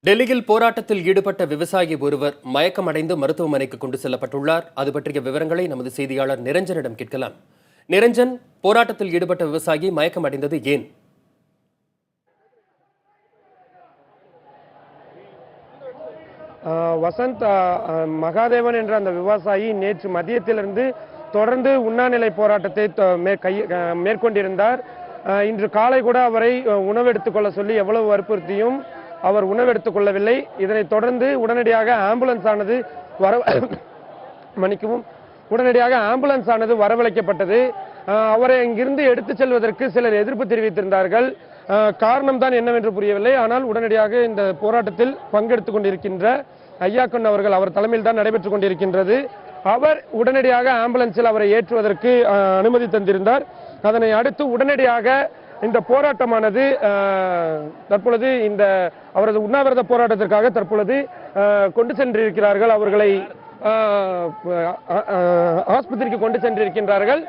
டெல்லியில் போராட்டத்தில் ஈடுபட்ட விவசாயி ஒருவர் மயக்கமடைந்து மருத்துவமனைக்கு கொண்டு செல்லப்பட்டுள்ளார். அது பற்றிய விவரங்களை நமது செய்தியாளர் நிரஞ்சனிடம் கேட்கலாம். நிரஞ்சன், போராட்டத்தில் ஈடுபட்ட விவசாயி மயக்கமடைந்தது ஏன்? வசந்த், மகாதேவன் என்ற அந்த விவசாயி நேற்று மதியத்திலிருந்து தொடர்ந்து உண்ணாநிலை போராட்டத்தை மேற்கொண்டிருந்தார். இன்று காலை கூட அவரை உணவு எடுத்துக்கொள்ள சொல்லி எவ்வளவு வற்புறுத்தியும் அவர் உணவு எடுத்துக் கொள்ளவில்லை. இதனைத் தொடர்ந்து உடனடியாக ஆம்புலன்ஸ் ஆனது வரவழைக்கப்பட்டது. அவரை இங்கிருந்து எடுத்துச் செல்வதற்கு சிலர் எதிர்ப்பு தெரிவித்திருந்தார்கள். காரணம் தான் என்னவென்று புரியவில்லை. ஆனால் உடனடியாக இந்த போராட்டத்தில் பங்கெடுத்துக் கொண்டிருக்கின்ற ஐயாக்கன் அவர்கள், அவர் தலைமையில் தான் நடைபெற்றுக் கொண்டிருக்கின்றது. அவர் உடனடியாக ஆம்புலன்ஸில் அவரை ஏற்றுவதற்கு அனுமதி தந்திருந்தார். அதனை அடுத்து உடனடியாக இந்த போராட்டமானது தற்பொழுது இந்த அவரது உண்ணாவிரத போராட்டத்திற்காக தற்பொழுது கொண்டு சென்றிருக்கிறார்கள். அவர்களை ஆஸ்பத்திரிக்கு கொண்டு சென்றிருக்கின்றார்கள்.